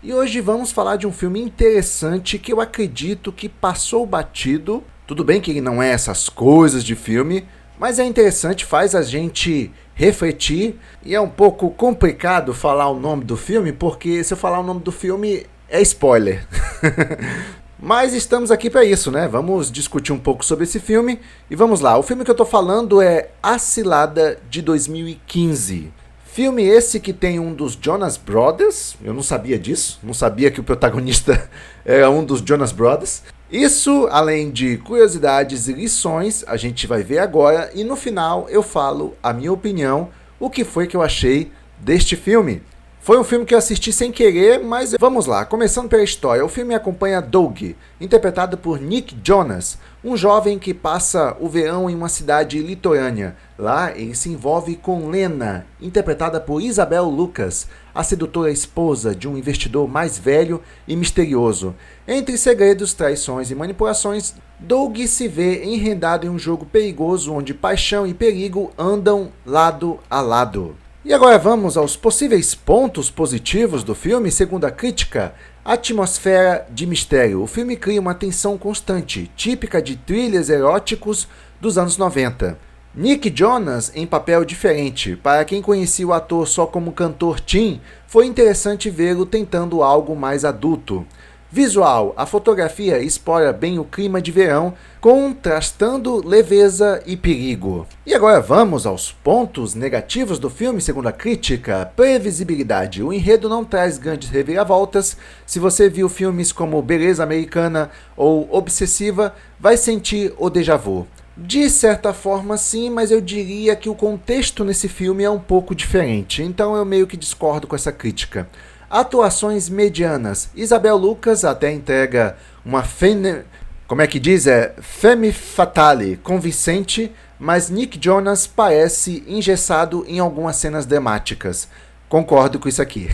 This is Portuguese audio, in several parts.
E hoje vamos falar de um filme interessante que eu acredito que passou batido. Tudo bem que ele não é essas coisas de filme, mas é interessante, faz a gente refletir. E é um pouco complicado falar o nome do filme, porque se eu falar o nome do filme é spoiler. Mas estamos aqui para isso, né? Vamos discutir um pouco sobre esse filme. E vamos lá, o filme que eu tô falando é A Cilada, de 2015. Filme esse que tem um dos Jonas Brothers. Eu não sabia disso, não sabia que o protagonista era um dos Jonas Brothers. Isso, além de curiosidades e lições, a gente vai ver agora. E no final eu falo a minha opinião, o que foi que eu achei deste filme. Foi um filme que eu assisti sem querer, mas vamos lá, começando pela história. O filme acompanha Doug, interpretado por Nick Jonas, um jovem que passa o verão em uma cidade litorânea. Lá, ele se envolve com Lena, interpretada por Isabel Lucas, a sedutora esposa de um investidor mais velho e misterioso. Entre segredos, traições e manipulações, Doug se vê enredado em um jogo perigoso onde paixão e perigo andam lado a lado. E agora vamos aos possíveis pontos positivos do filme, segundo a crítica. Atmosfera de mistério. O filme cria uma tensão constante, típica de thrillers eróticos dos anos 90. Nick Jonas em papel diferente. Para quem conhecia o ator só como cantor teen, foi interessante vê-lo tentando algo mais adulto. Visual, a fotografia explora bem o clima de verão, contrastando leveza e perigo. E agora vamos aos pontos negativos do filme, segundo a crítica. Previsibilidade. O enredo não traz grandes reviravoltas. Se você viu filmes como Beleza Americana ou Obsessiva, vai sentir o déjà vu. De certa forma sim, mas eu diria que o contexto nesse filme é um pouco diferente, então eu meio que discordo com essa crítica. Atuações medianas. Isabel Lucas até entrega uma femme fatale convincente, mas Nick Jonas parece engessado em algumas cenas dramáticas. Concordo com isso aqui.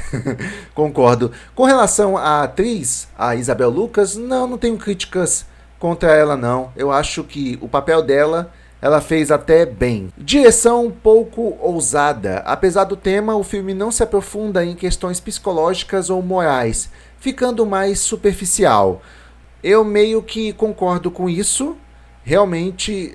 Concordo. Com relação à atriz, a Isabel Lucas, não tenho críticas contra ela não. Eu acho que o papel dela ela fez até bem. Direção um pouco ousada. Apesar do tema, o filme não se aprofunda em questões psicológicas ou morais, ficando mais superficial. Eu meio que concordo com isso. Realmente,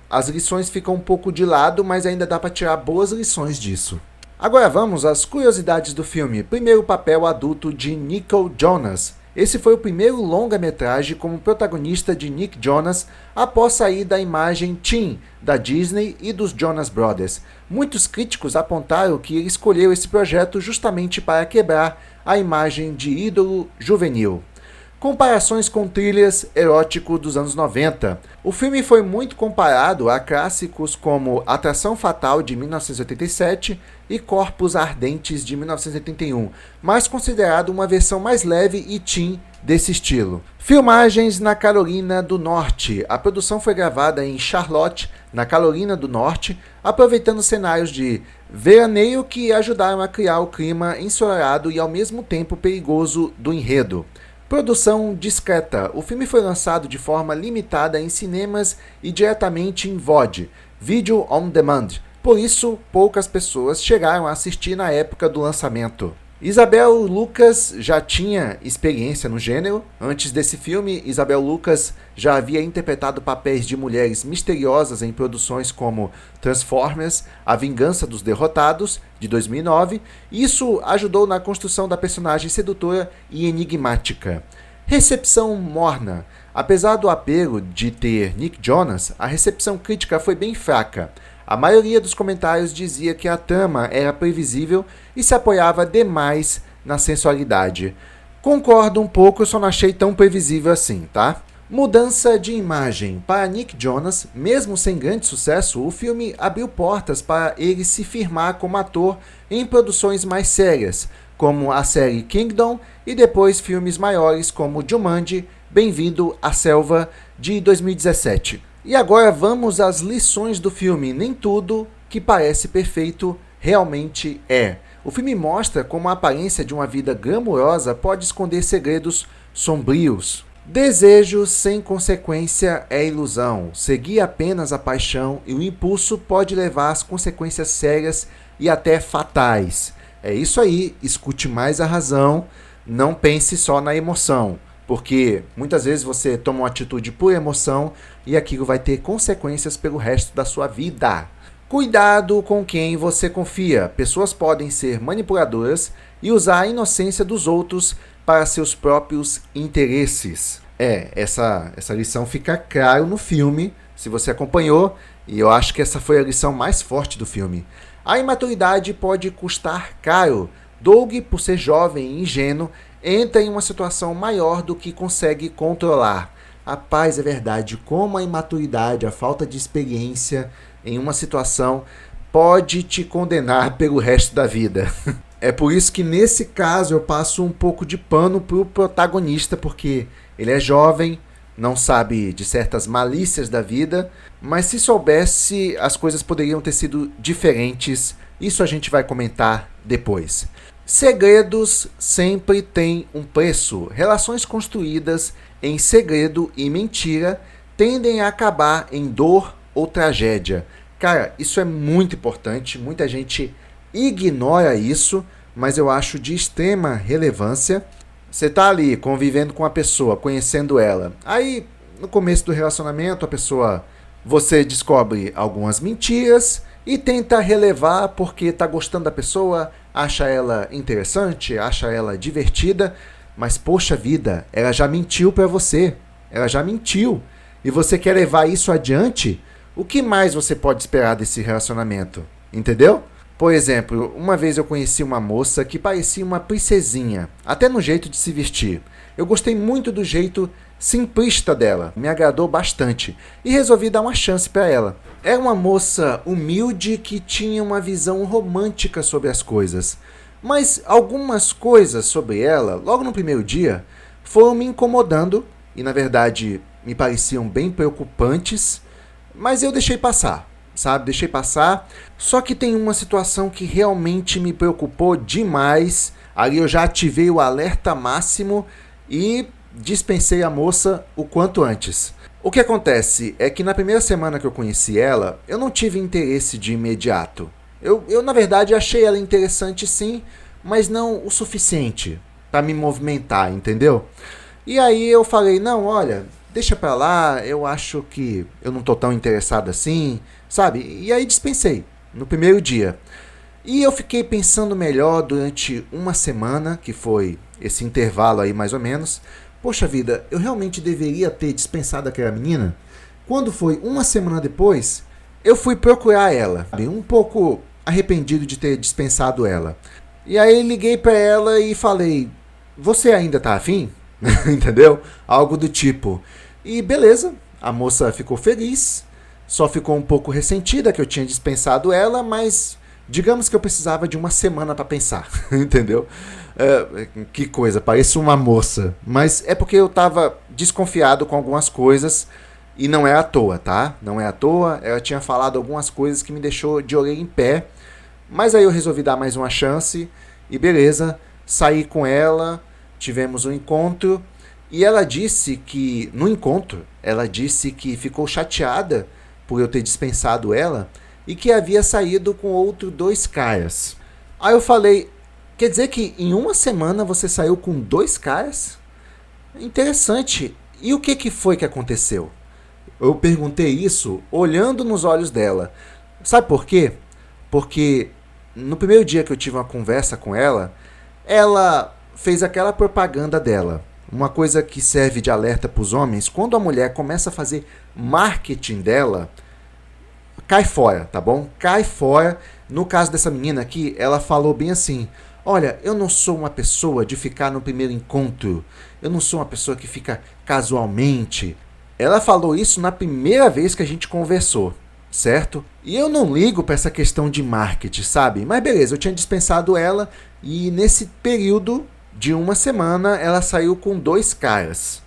as lições ficam um pouco de lado, mas ainda dá para tirar boas lições disso. Agora vamos às curiosidades do filme. Primeiro papel adulto de Nick Jonas. Esse foi o primeiro longa-metragem como protagonista de Nick Jonas após sair da imagem teen da Disney e dos Jonas Brothers. Muitos críticos apontaram que ele escolheu esse projeto justamente para quebrar a imagem de ídolo juvenil. Comparações com thrillers eróticos dos anos 90. O filme foi muito comparado a clássicos como Atração Fatal, de 1987, e Corpos Ardentes, de 1981, mas considerado uma versão mais leve e teen desse estilo. Filmagens na Carolina do Norte. A produção foi gravada em Charlotte, na Carolina do Norte, aproveitando cenários de veraneio que ajudaram a criar o clima ensolarado e ao mesmo tempo perigoso do enredo. Produção discreta. O filme foi lançado de forma limitada em cinemas e diretamente em VOD, Video On Demand. Por isso, poucas pessoas chegaram a assistir na época do lançamento. Isabel Lucas já tinha experiência no gênero. Antes desse filme, Isabel Lucas já havia interpretado papéis de mulheres misteriosas em produções como Transformers, A Vingança dos Derrotados, de 2009. Isso ajudou na construção da personagem sedutora e enigmática. Recepção morna. Apesar do apelo de ter Nick Jonas, a recepção crítica foi bem fraca. A maioria dos comentários dizia que a trama era previsível e se apoiava demais na sensualidade. Concordo um pouco, eu só não achei tão previsível assim, tá? Mudança de imagem. Para Nick Jonas, mesmo sem grande sucesso, o filme abriu portas para ele se firmar como ator em produções mais sérias, como a série Kingdom e depois filmes maiores como Jumanji, Bem-vindo à Selva, de 2017. E agora vamos às lições do filme. Nem tudo que parece perfeito realmente é. O filme mostra como a aparência de uma vida glamourosa pode esconder segredos sombrios. Desejo sem consequência é ilusão. Seguir apenas a paixão e o impulso pode levar às consequências sérias e até fatais. É isso aí, escute mais a razão. não pense só na emoção, porque muitas vezes você toma uma atitude por emoção e aquilo vai ter consequências pelo resto da sua vida. Cuidado com quem você confia. Pessoas podem ser manipuladoras e usar a inocência dos outros para seus próprios interesses. Essa lição fica claro no filme, se você acompanhou, e eu acho que essa foi a lição mais forte do filme. A imaturidade pode custar caro. Doug, por ser jovem e ingênuo, entra em uma situação maior do que consegue controlar. Rapaz, é verdade, como a imaturidade, a falta de experiência em uma situação pode te condenar pelo resto da vida. É por isso que nesse caso eu passo um pouco de pano pro protagonista, porque ele é jovem, não sabe de certas malícias da vida, mas se soubesse, as coisas poderiam ter sido diferentes. Isso a gente vai comentar depois. Segredos sempre têm um preço. Relações construídas em segredo e mentira tendem a acabar em dor ou tragédia. Cara, isso é muito importante, muita gente ignora isso, mas eu acho de extrema relevância. Você tá ali convivendo com a pessoa, conhecendo ela. Aí, no começo do relacionamento, você descobre algumas mentiras e tenta relevar porque tá gostando da pessoa, acha ela interessante, acha ela divertida, mas poxa vida, ela já mentiu pra você. Ela já mentiu. E você quer levar isso adiante? O que mais você pode esperar desse relacionamento? Entendeu? Por exemplo, uma vez eu conheci uma moça que parecia uma princesinha, até no jeito de se vestir. Eu gostei muito do jeito simplista dela, me agradou bastante e resolvi dar uma chance para ela. Era uma moça humilde que tinha uma visão romântica sobre as coisas, mas algumas coisas sobre ela, logo no primeiro dia, foram me incomodando e na verdade me pareciam bem preocupantes, mas eu deixei passar. Sabe, deixei passar. Só que tem uma situação que realmente me preocupou demais. Ali eu já ativei o alerta máximo e dispensei a moça o quanto antes. O que acontece é que na primeira semana que eu conheci ela, eu não tive interesse de imediato. Eu na verdade achei ela interessante sim, mas não o suficiente para me movimentar, entendeu? E aí eu falei, não, olha, deixa pra lá, eu acho que eu não tô tão interessado assim, sabe? E aí dispensei, no primeiro dia. E eu fiquei pensando melhor durante uma semana, que foi esse intervalo aí mais ou menos. Poxa vida, eu realmente deveria ter dispensado aquela menina? Quando foi uma semana depois, eu fui procurar ela, um pouco arrependido de ter dispensado ela. E aí liguei pra ela e falei, você ainda tá afim? Entendeu? Algo do tipo. E beleza, a moça ficou feliz, só ficou um pouco ressentida que eu tinha dispensado ela, mas digamos que eu precisava de uma semana para pensar, entendeu? Que coisa, parece uma moça, mas é porque eu tava desconfiado com algumas coisas e não é à toa, tá? Não é à toa, ela tinha falado algumas coisas que me deixou de orelha em pé, mas aí eu resolvi dar mais uma chance e beleza, saí com ela, tivemos um encontro e ela disse que, no encontro, ela disse que ficou chateada por eu ter dispensado ela e que havia saído com outros 2 caras. Aí eu falei, quer dizer que em uma semana você saiu com 2 caras? Interessante. E o que foi que aconteceu? Eu perguntei isso olhando nos olhos dela. Sabe por quê? Porque no primeiro dia que eu tive uma conversa com ela, ela fez aquela propaganda dela. Uma coisa que serve de alerta para os homens, quando a mulher começa a fazer marketing dela, cai fora, tá bom? Cai fora. No caso dessa menina aqui, ela falou bem assim, olha, eu não sou uma pessoa de ficar no primeiro encontro, eu não sou uma pessoa que fica casualmente. Ela falou isso na primeira vez que a gente conversou, certo? E eu não ligo para essa questão de marketing, sabe? Mas beleza, eu tinha dispensado ela e nesse período de uma semana ela saiu com 2 caras.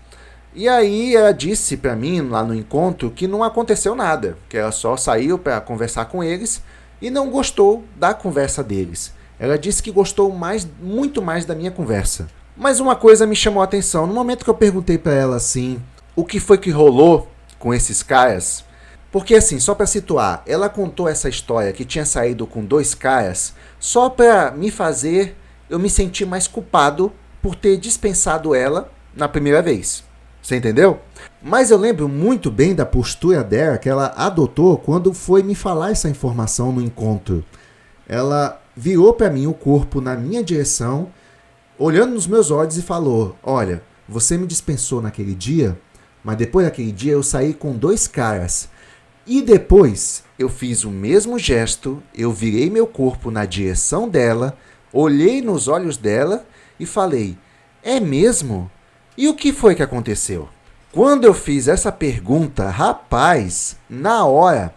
E aí ela disse pra mim lá no encontro que não aconteceu nada, que ela só saiu para conversar com eles e não gostou da conversa deles. Ela disse que gostou muito mais da minha conversa. Mas uma coisa me chamou a atenção, no momento que eu perguntei pra ela assim, o que foi que rolou com esses caras? Porque assim, só pra situar, ela contou essa história que tinha saído com 2 caras só pra me fazer eu me sentir mais culpado por ter dispensado ela na primeira vez. Você entendeu? Mas eu lembro muito bem da postura dela que ela adotou quando foi me falar essa informação no encontro. Ela virou para mim o corpo na minha direção, olhando nos meus olhos e falou: olha, você me dispensou naquele dia, mas depois daquele dia eu saí com 2 caras. E depois eu fiz o mesmo gesto, eu virei meu corpo na direção dela, olhei nos olhos dela e falei: é mesmo? E o que foi que aconteceu? Quando eu fiz essa pergunta, rapaz, na hora,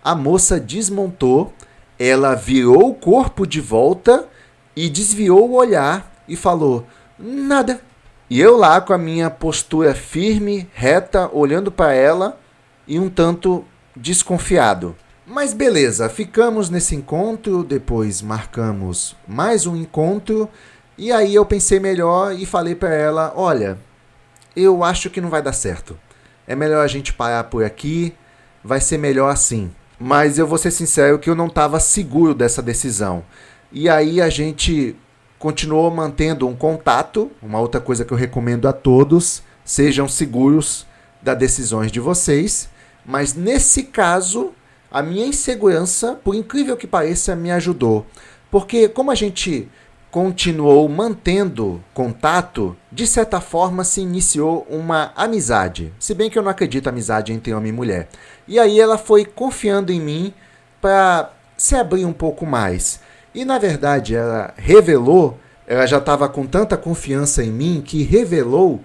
a moça desmontou, ela virou o corpo de volta e desviou o olhar e falou: nada. E eu lá com a minha postura firme, reta, olhando para ela e um tanto desconfiado. Mas beleza, ficamos nesse encontro, depois marcamos mais um encontro e aí eu pensei melhor e falei para ela: olha, eu acho que não vai dar certo. É melhor a gente parar por aqui, vai ser melhor assim. Mas eu vou ser sincero que eu não estava seguro dessa decisão. E aí a gente continuou mantendo um contato, uma outra coisa que eu recomendo a todos: sejam seguros das decisões de vocês. Mas nesse caso, a minha insegurança, por incrível que pareça, me ajudou. Porque como a gente continuou mantendo contato, de certa forma se iniciou uma amizade. Se bem que eu não acredito em amizade entre homem e mulher. E aí ela foi confiando em mim para se abrir um pouco mais. E na verdade ela revelou, ela já estava com tanta confiança em mim que revelou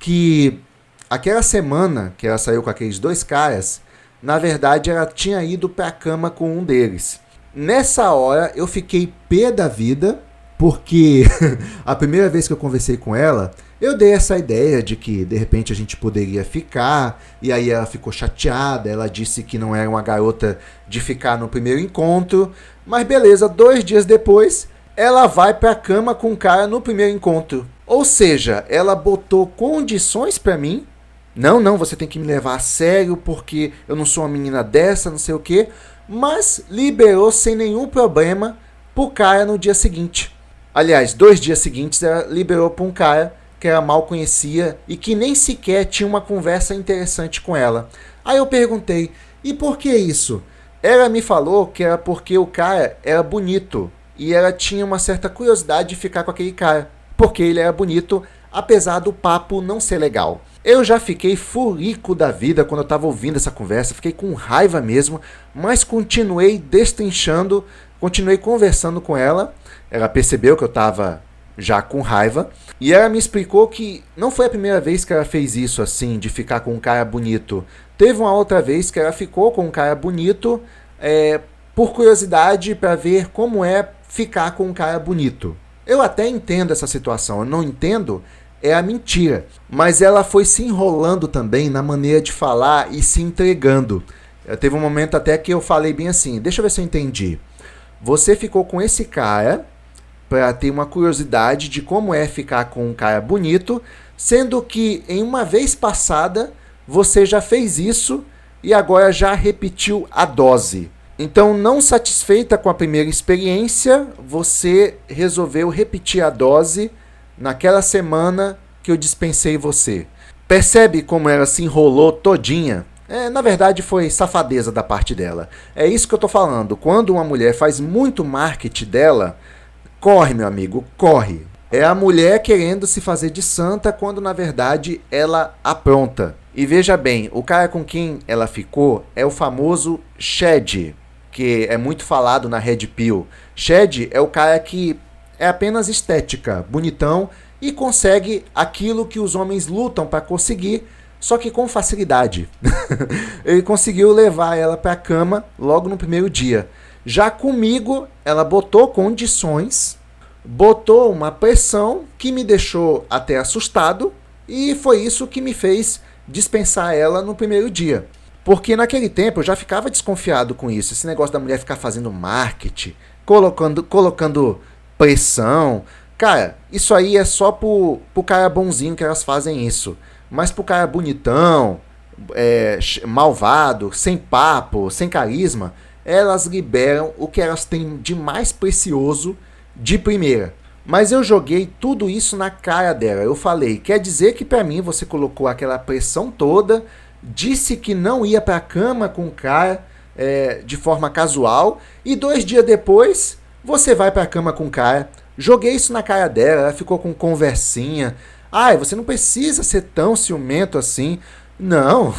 que aquela semana que ela saiu com aqueles 2 caras, na verdade ela tinha ido para a cama com um deles. Nessa hora eu fiquei pé da vida, porque a primeira vez que eu conversei com ela, eu dei essa ideia de que de repente a gente poderia ficar, e aí ela ficou chateada, ela disse que não era uma garota de ficar no primeiro encontro, mas beleza, 2 dias depois, ela vai pra cama com o cara no primeiro encontro. Ou seja, ela botou condições pra mim: não, você tem que me levar a sério, porque eu não sou uma menina dessa, não sei o quê, mas liberou sem nenhum problema pro cara no dia seguinte. Aliás, 2 dias seguintes ela liberou para um cara que ela mal conhecia e que nem sequer tinha uma conversa interessante com ela. Aí eu perguntei: e por que isso? Ela me falou que era porque o cara era bonito e ela tinha uma certa curiosidade de ficar com aquele cara, porque ele era bonito, apesar do papo não ser legal. Eu já fiquei furico da vida quando eu estava ouvindo essa conversa, fiquei com raiva mesmo, mas continuei destrinchando, continuei conversando com ela. Ela percebeu que eu estava já com raiva e ela me explicou que não foi a primeira vez que ela fez isso assim, de ficar com um cara bonito. Teve uma outra vez que ela ficou com um cara bonito por curiosidade, para ver como é ficar com um cara bonito. Eu até entendo essa situação, eu não entendo é a mentira, mas ela foi se enrolando também na maneira de falar e se entregando. Teve um momento até que eu falei bem assim: deixa eu ver se eu entendi. Você ficou com esse cara para ter uma curiosidade de como é ficar com um cara bonito, sendo que em uma vez passada você já fez isso e agora já repetiu a dose. Então, não satisfeita com a primeira experiência, você resolveu repetir a dose naquela semana que eu dispensei você. Percebe como ela se enrolou todinha? Na verdade, foi safadeza da parte dela. É isso que eu tô falando. Quando uma mulher faz muito marketing dela, corre, meu amigo, corre. É a mulher querendo se fazer de santa quando, na verdade, ela apronta. E veja bem, o cara com quem ela ficou é o famoso Shed, que é muito falado na Red Pill. Shed é o cara que é apenas estética, bonitão, e consegue aquilo que os homens lutam para conseguir, só que com facilidade. Ele conseguiu levar ela para a cama logo no primeiro dia. Já comigo, ela botou condições, botou uma pressão que me deixou até assustado, e foi isso que me fez dispensar ela no primeiro dia. Porque naquele tempo eu já ficava desconfiado com isso, esse negócio da mulher ficar fazendo marketing, colocando pressão. Cara, isso aí é só pro cara bonzinho que elas fazem isso. Mas pro cara bonitão, malvado, sem papo, sem carisma, elas liberam o que elas têm de mais precioso de primeira. Mas eu joguei tudo isso na cara dela. Eu falei, quer dizer que pra mim você colocou aquela pressão toda, disse que não ia pra cama com o cara de forma casual, e 2 dias depois você vai pra cama com o cara. Joguei isso na cara dela, ela ficou com conversinha. Ai, você não precisa ser tão ciumento assim. Não,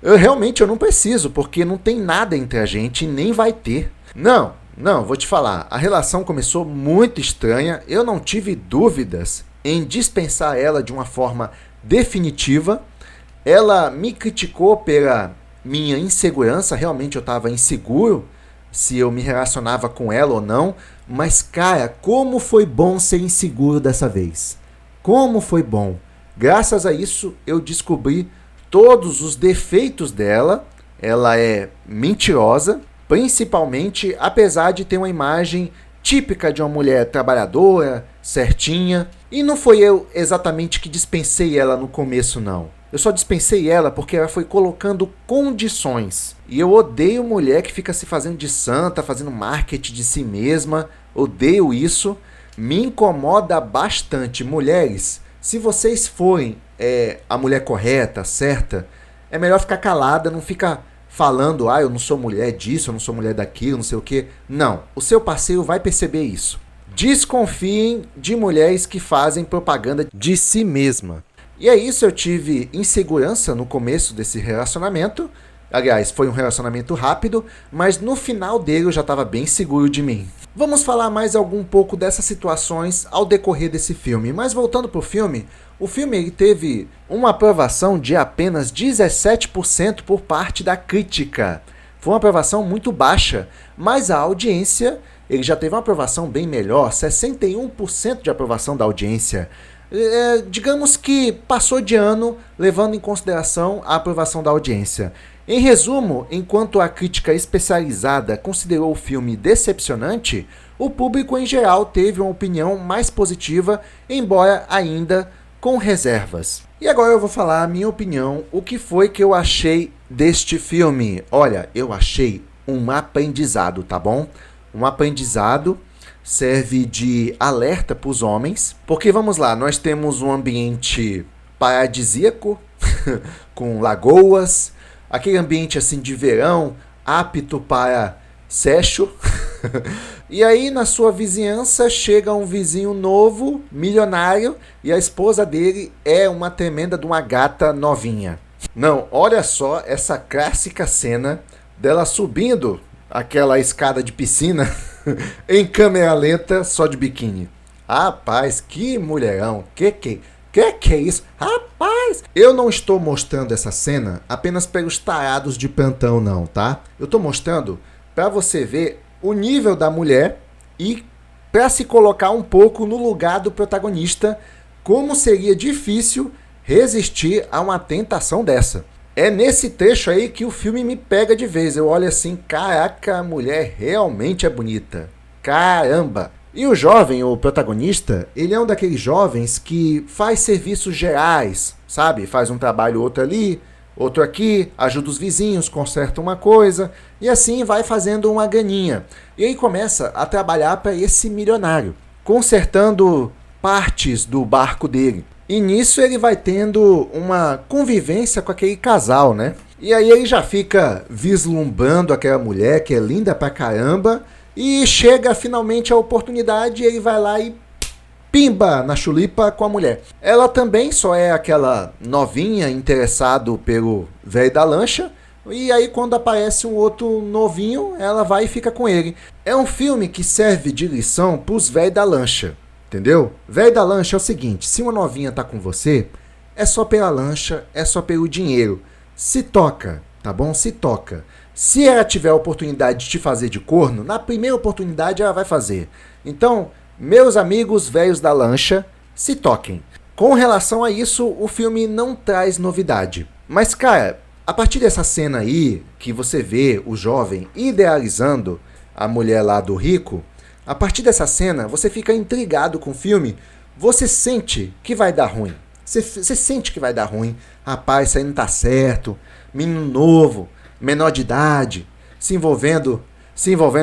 eu não preciso, porque não tem nada entre a gente e nem vai ter. Não, vou te falar, a relação começou muito estranha, eu não tive dúvidas em dispensar ela de uma forma definitiva. Ela me criticou pela minha insegurança, realmente eu estava inseguro se eu me relacionava com ela ou não, mas cara, como foi bom ser inseguro dessa vez. Como foi bom. Graças a isso eu descobri todos os defeitos dela. Ela é mentirosa, principalmente apesar de ter uma imagem típica de uma mulher trabalhadora, certinha. E não foi eu exatamente que dispensei ela no começo, não. Eu só dispensei ela porque ela foi colocando condições. E eu odeio mulher que fica se fazendo de santa, fazendo marketing de si mesma. Odeio isso. Me incomoda bastante. Mulheres, se vocês forem a mulher correta, certa, é melhor ficar calada, não fica falando, eu não sou mulher disso, eu não sou mulher daquilo, não sei o quê. Não, o seu parceiro vai perceber isso. Desconfiem de mulheres que fazem propaganda de si mesma. E é isso, eu tive insegurança no começo desse relacionamento. Aliás, foi um relacionamento rápido, mas no final dele eu já estava bem seguro de mim. Vamos falar mais algum pouco dessas situações ao decorrer desse filme. Mas voltando para o filme ele teve uma aprovação de apenas 17% por parte da crítica. Foi uma aprovação muito baixa, mas a audiência, ele já teve uma aprovação bem melhor, 61% de aprovação da audiência. Digamos que passou de ano, levando em consideração a aprovação da audiência. Em resumo, enquanto a crítica especializada considerou o filme decepcionante, o público em geral teve uma opinião mais positiva, embora ainda com reservas. E agora eu vou falar a minha opinião, o que foi que eu achei deste filme. Olha, eu achei um aprendizado, tá bom? Um aprendizado. Serve de alerta para os homens, porque vamos lá, nós temos um ambiente paradisíaco, com lagoas, aquele ambiente assim de verão, apto para sexo. E aí na sua vizinhança chega um vizinho novo, milionário, e a esposa dele é uma tremenda de uma gata novinha. Não, olha só essa clássica cena dela subindo aquela escada de piscina em câmera lenta, só de biquíni. Rapaz, que mulherão. Que é isso? Rapaz, eu não estou mostrando essa cena apenas pelos tarados de plantão, não, tá? Eu estou mostrando para você ver o nível da mulher e para se colocar um pouco no lugar do protagonista, como seria difícil resistir a uma tentação dessa. É nesse trecho aí que o filme me pega de vez. Eu olho assim, caraca, a mulher realmente é bonita. Caramba! E o jovem, o protagonista, ele é um daqueles jovens que faz serviços gerais, sabe? Faz um trabalho outro ali, outro aqui, ajuda os vizinhos, conserta uma coisa, e assim vai fazendo uma graninha. E aí começa a trabalhar para esse milionário, consertando partes do barco dele. E nisso ele vai tendo uma convivência com aquele casal, né? E aí ele já fica vislumbrando aquela mulher que é linda pra caramba. E chega finalmente a oportunidade e ele vai lá e pimba na chulipa com a mulher. Ela também só é aquela novinha interessado pelo velho da lancha. E aí quando aparece um outro novinho, ela vai e fica com ele. É um filme que serve de lição pros velhos da lancha. Entendeu? Velho da lancha é o seguinte, se uma novinha tá com você, é só pela lancha, é só pelo dinheiro. Se toca, tá bom? Se toca. Se ela tiver a oportunidade de te fazer de corno, na primeira oportunidade ela vai fazer. Então, meus amigos velhos da lancha, se toquem. Com relação a isso, o filme não traz novidade. Mas, cara, a partir dessa cena aí, que você vê o jovem idealizando a mulher lá do rico, a partir dessa cena, você fica intrigado com o filme, você sente que vai dar ruim. Você sente que vai dar ruim. Rapaz, isso aí não tá certo. Menino novo, menor de idade, se envolvendo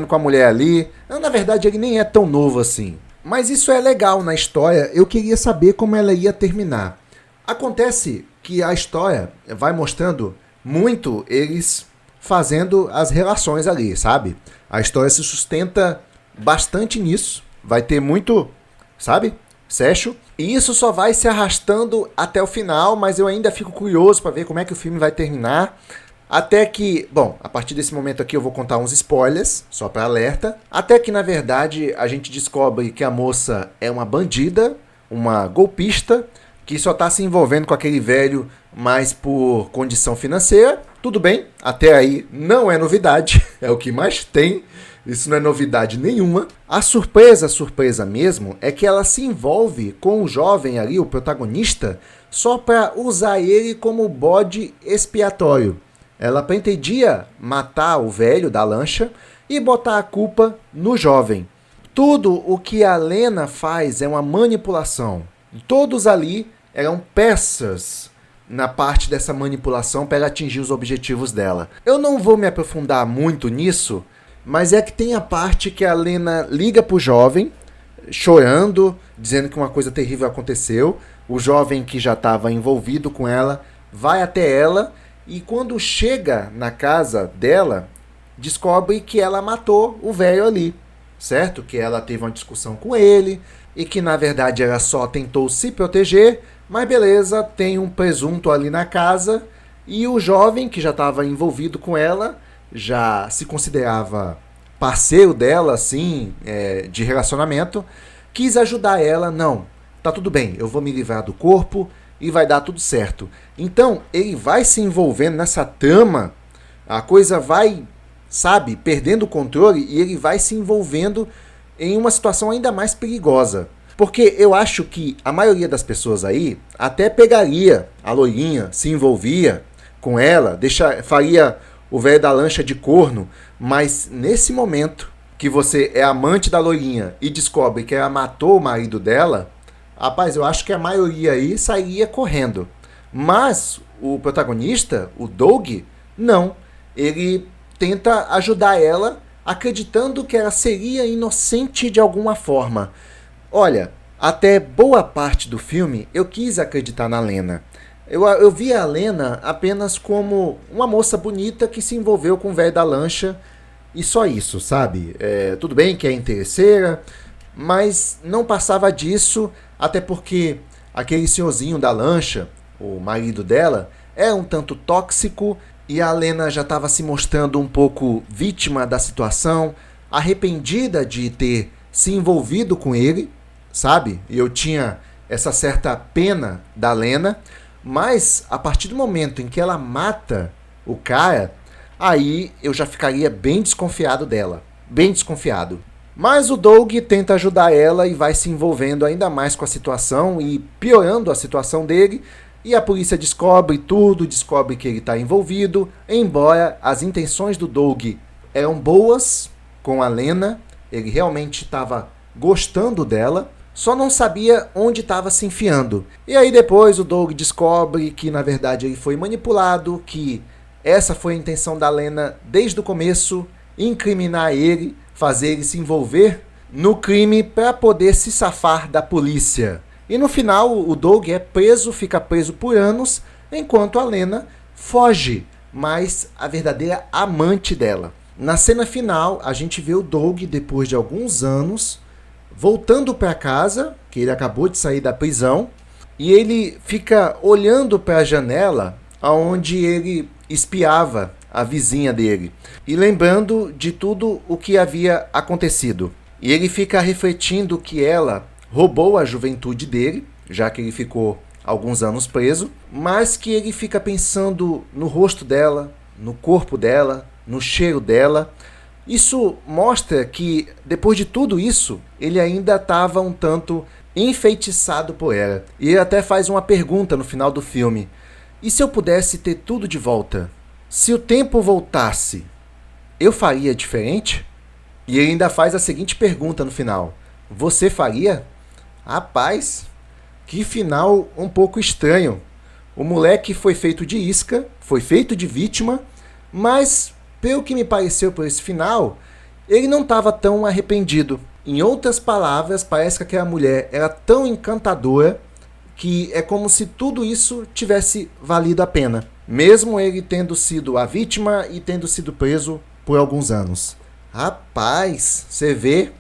com a mulher ali. Não, na verdade, ele nem é tão novo assim. Mas isso é legal na história, eu queria saber como ela ia terminar. Acontece que a história vai mostrando muito eles fazendo as relações ali, sabe? A história se sustenta bastante nisso, vai ter muito, sabe? Sexo. E isso só vai se arrastando até o final, mas eu ainda fico curioso para ver como é que o filme vai terminar. Até que, bom, a partir desse momento aqui eu vou contar uns spoilers, só para alerta. Até que, na verdade, a gente descobre que a moça é uma bandida, uma golpista, que só tá se envolvendo com aquele velho mais por condição financeira. Tudo bem, até aí não é novidade, é o que mais tem. Isso não é novidade nenhuma. A surpresa mesmo, é que ela se envolve com o jovem ali, o protagonista, só para usar ele como bode expiatório. Ela pretendia matar o velho da lancha e botar a culpa no jovem. Tudo o que a Lena faz é uma manipulação. Todos ali eram peças na parte dessa manipulação para atingir os objetivos dela. Eu não vou me aprofundar muito nisso, mas é que tem a parte que a Lena liga pro jovem, chorando, dizendo que uma coisa terrível aconteceu. O jovem que já estava envolvido com ela vai até ela e quando chega na casa dela, descobre que ela matou o velho ali, certo? Que ela teve uma discussão com ele e que na verdade ela só tentou se proteger, mas beleza, tem um presunto ali na casa e o jovem que já estava envolvido com ela, já se considerava parceiro dela, assim, de relacionamento, quis ajudar ela. Não, tá tudo bem, eu vou me livrar do corpo e vai dar tudo certo. Então, ele vai se envolvendo nessa trama, a coisa vai, sabe, perdendo o controle e ele vai se envolvendo em uma situação ainda mais perigosa. Porque eu acho que a maioria das pessoas aí até pegaria a loirinha, se envolvia com ela, faria o velho da lancha de corno, mas nesse momento que você é amante da loirinha e descobre que ela matou o marido dela, rapaz, eu acho que a maioria aí sairia correndo. Mas o protagonista, o Doug, não. Ele tenta ajudar ela, acreditando que ela seria inocente de alguma forma. Olha, até boa parte do filme eu quis acreditar na Lena. Eu vi a Lena apenas como uma moça bonita que se envolveu com o velho da lancha e só isso, sabe? Tudo bem que é interesseira, mas não passava disso, até porque aquele senhorzinho da lancha, o marido dela, é um tanto tóxico e a Lena já estava se mostrando um pouco vítima da situação, arrependida de ter se envolvido com ele, sabe? E eu tinha essa certa pena da Lena, mas a partir do momento em que ela mata o cara, aí eu já ficaria bem desconfiado dela, bem desconfiado. Mas o Doug tenta ajudar ela e vai se envolvendo ainda mais com a situação e piorando a situação dele, e a polícia descobre tudo, descobre que ele está envolvido, embora as intenções do Doug eram boas com a Lena, ele realmente estava gostando dela, só não sabia onde estava se enfiando. E aí depois o Doug descobre que na verdade ele foi manipulado, que essa foi a intenção da Lena desde o começo, incriminar ele, fazer ele se envolver no crime para poder se safar da polícia. E no final o Doug é preso, fica preso por anos, enquanto a Lena foge, mas a verdadeira amante dela. Na cena final a gente vê o Doug depois de alguns anos voltando para casa, que ele acabou de sair da prisão, e ele fica olhando para a janela onde ele espiava a vizinha dele, e lembrando de tudo o que havia acontecido. E ele fica refletindo que ela roubou a juventude dele, já que ele ficou alguns anos preso, mas que ele fica pensando no rosto dela, no corpo dela, no cheiro dela. Isso mostra que, depois de tudo isso, ele ainda estava um tanto enfeitiçado por ela. E ele até faz uma pergunta no final do filme: e se eu pudesse ter tudo de volta? Se o tempo voltasse, eu faria diferente? E ele ainda faz a seguinte pergunta no final: você faria? Rapaz, que final um pouco estranho. O moleque foi feito de isca, foi feito de vítima, mas pelo que me pareceu por esse final, ele não estava tão arrependido. Em outras palavras, parece que aquela mulher era tão encantadora que é como se tudo isso tivesse valido a pena, mesmo ele tendo sido a vítima e tendo sido preso por alguns anos. Rapaz, você vê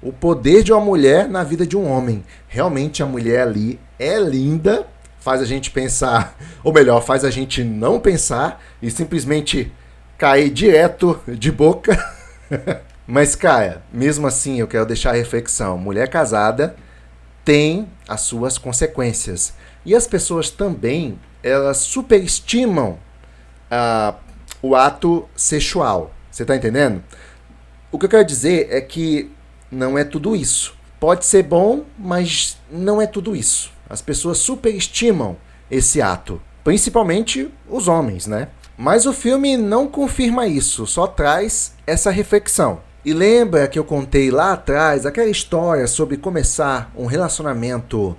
o poder de uma mulher na vida de um homem. Realmente a mulher ali é linda, faz a gente pensar, ou melhor, faz a gente não pensar e simplesmente cair direto de boca. Mas, cara, mesmo assim eu quero deixar a reflexão. Mulher casada tem as suas consequências. E as pessoas também, elas superestimam o ato sexual. Você tá entendendo? O que eu quero dizer é que não é tudo isso. Pode ser bom, mas não é tudo isso. As pessoas superestimam esse ato. Principalmente os homens, né? Mas o filme não confirma isso, só traz essa reflexão. E lembra que eu contei lá atrás aquela história sobre começar um relacionamento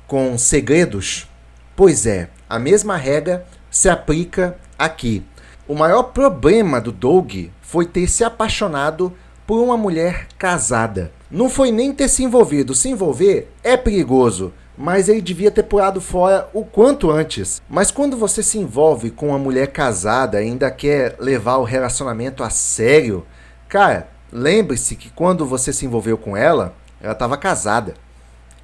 com segredos? Pois é, a mesma regra se aplica aqui. O maior problema do Doug foi ter se apaixonado por uma mulher casada. Não foi nem ter se envolvido. Se envolver é perigoso, mas ele devia ter pulado fora o quanto antes. Mas quando você se envolve com uma mulher casada e ainda quer levar o relacionamento a sério, cara, lembre-se que quando você se envolveu com ela, ela estava casada.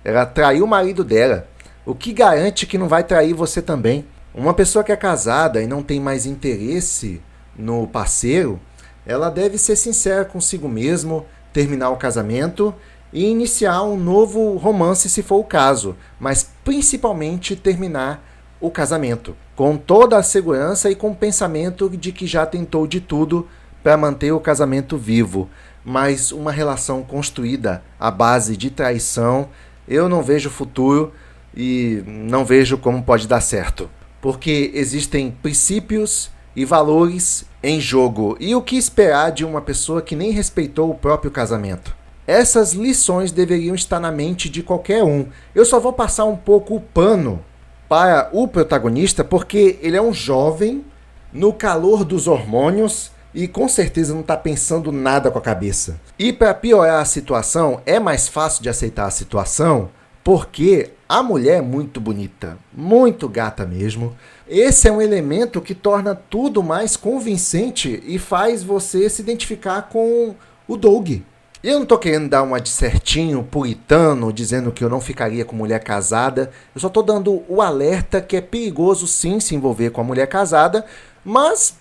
Ela traiu o marido dela. O que garante que não vai trair você também? Uma pessoa que é casada e não tem mais interesse no parceiro, ela deve ser sincera consigo mesmo, terminar o casamento e iniciar um novo romance se for o caso, mas principalmente terminar o casamento, com toda a segurança e com o pensamento de que já tentou de tudo para manter o casamento vivo. Mas uma relação construída à base de traição, eu não vejo futuro e não vejo como pode dar certo. Porque existem princípios e valores em jogo. E o que esperar de uma pessoa que nem respeitou o próprio casamento? Essas lições deveriam estar na mente de qualquer um. Eu só vou passar um pouco o pano para o protagonista porque ele é um jovem no calor dos hormônios e com certeza não está pensando nada com a cabeça. E para piorar a situação, é mais fácil de aceitar a situação porque a mulher é muito bonita, muito gata mesmo. Esse é um elemento que torna tudo mais convincente e faz você se identificar com o Doug. Eu não tô querendo dar uma de certinho, puritano, dizendo que eu não ficaria com mulher casada. Eu só tô dando o alerta que é perigoso sim se envolver com a mulher casada, mas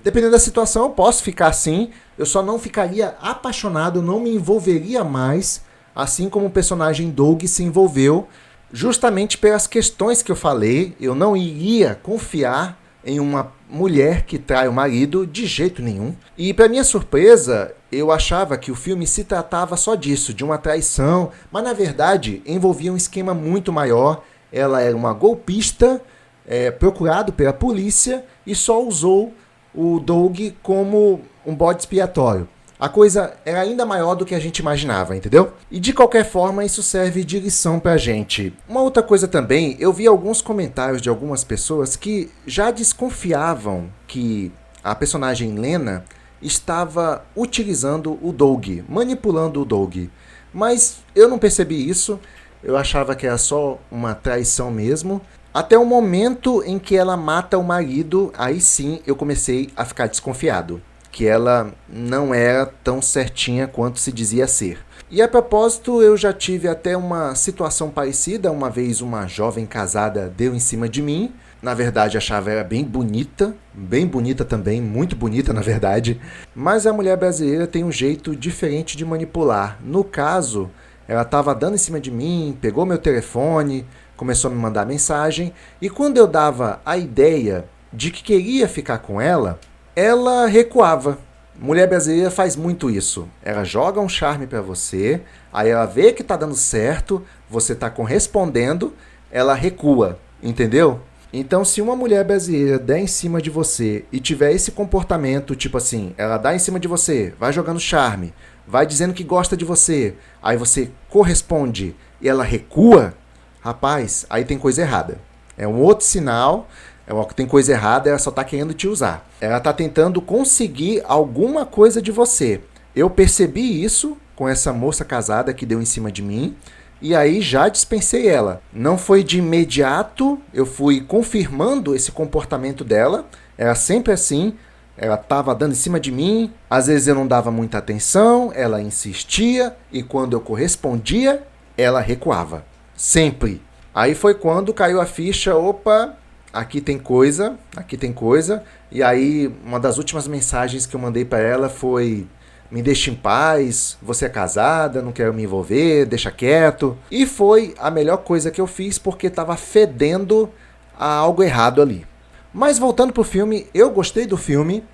dependendo da situação eu posso ficar sim. Eu só não ficaria apaixonado, não me envolveria mais, assim como o personagem Doug se envolveu, justamente pelas questões que eu falei. Eu não iria confiar em uma mulher que trai o marido de jeito nenhum. E para minha surpresa, eu achava que o filme se tratava só disso, de uma traição, mas na verdade envolvia um esquema muito maior. Ela era uma golpista, procurado pela polícia e só usou o Doug como um bode expiatório. A coisa era ainda maior do que a gente imaginava, entendeu? E de qualquer forma, isso serve de lição pra gente. Uma outra coisa também, eu vi alguns comentários de algumas pessoas que já desconfiavam que a personagem Lena estava utilizando o Doug, manipulando o Doug. Mas eu não percebi isso, eu achava que era só uma traição mesmo. Até o momento em que ela mata o marido, aí sim eu comecei a ficar desconfiado, que ela não era tão certinha quanto se dizia ser. E a propósito, eu já tive até uma situação parecida. Uma vez uma jovem casada deu em cima de mim. Na verdade, achava ela bem bonita também, muito bonita na verdade. Mas a mulher brasileira tem um jeito diferente de manipular. No caso, ela estava dando em cima de mim, pegou meu telefone, começou a me mandar mensagem. E quando eu dava a ideia de que queria ficar com ela recuava. Mulher brasileira faz muito isso. Ela joga um charme pra você, aí ela vê que tá dando certo, você tá correspondendo, ela recua, entendeu? Então, se uma mulher brasileira der em cima de você e tiver esse comportamento, tipo assim, ela dá em cima de você, vai jogando charme, vai dizendo que gosta de você, aí você corresponde e ela recua, rapaz, aí tem coisa errada. É um outro sinal. Tem coisa errada, ela só está querendo te usar. Ela está tentando conseguir alguma coisa de você. Eu percebi isso com essa moça casada que deu em cima de mim, e aí já dispensei ela. Não foi de imediato, eu fui confirmando esse comportamento dela. Era sempre assim, ela estava dando em cima de mim, às vezes eu não dava muita atenção, ela insistia, e quando eu correspondia, ela recuava. Sempre. Aí foi quando caiu a ficha, opa, aqui tem coisa, e aí uma das últimas mensagens que eu mandei para ela foi: me deixa em paz, você é casada, não quero me envolver, deixa quieto. E foi a melhor coisa que eu fiz, porque estava fedendo a algo errado ali. Mas voltando pro filme, eu gostei do filme,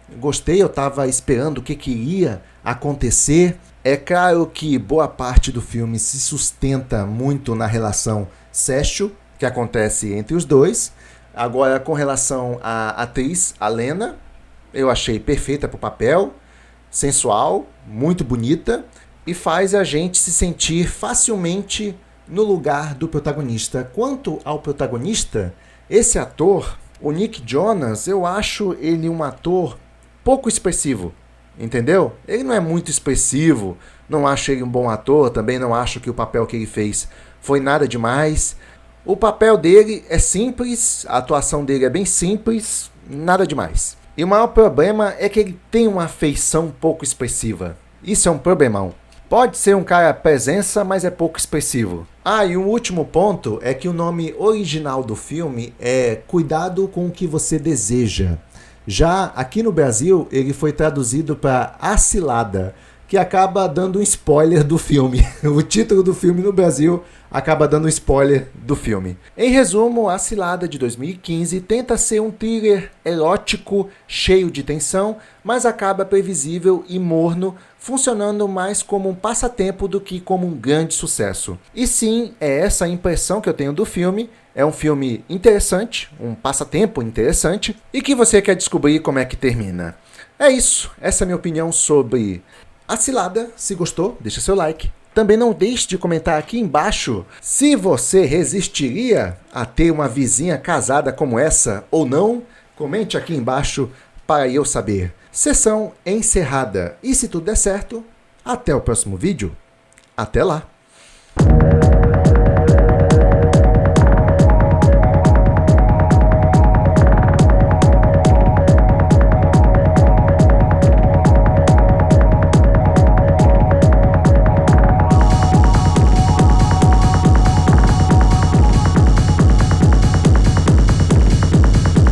eu estava esperando o que ia acontecer. É claro que boa parte do filme se sustenta muito na relação sexo que acontece entre os dois. Agora, com relação à atriz, a Lena, eu achei perfeita pro papel, sensual, muito bonita, e faz a gente se sentir facilmente no lugar do protagonista. Quanto ao protagonista, esse ator, o Nick Jonas, eu acho ele um ator pouco expressivo, entendeu? Ele não é muito expressivo, não acho ele um bom ator, também não acho que o papel que ele fez foi nada demais. O papel dele é simples, a atuação dele é bem simples, nada demais. E o maior problema é que ele tem uma feição pouco expressiva. Isso é um problemão. Pode ser um cara presença, mas é pouco expressivo. Ah, e um último ponto é que o nome original do filme é Cuidado com o que você deseja. Já aqui no Brasil, ele foi traduzido para A Cilada, que acaba dando um spoiler do filme. O título do filme no Brasil acaba dando um spoiler do filme. Em resumo, A Cilada de 2015 tenta ser um thriller erótico, cheio de tensão, mas acaba previsível e morno, funcionando mais como um passatempo do que como um grande sucesso. E sim, é essa a impressão que eu tenho do filme. É um filme interessante, um passatempo interessante, e que você quer descobrir como é que termina. É isso, essa é a minha opinião sobre A Cilada. Se gostou, deixa seu like. Também não deixe de comentar aqui embaixo se você resistiria a ter uma vizinha casada como essa ou não. Comente aqui embaixo para eu saber. Sessão encerrada. E se tudo der certo, até o próximo vídeo. Até lá!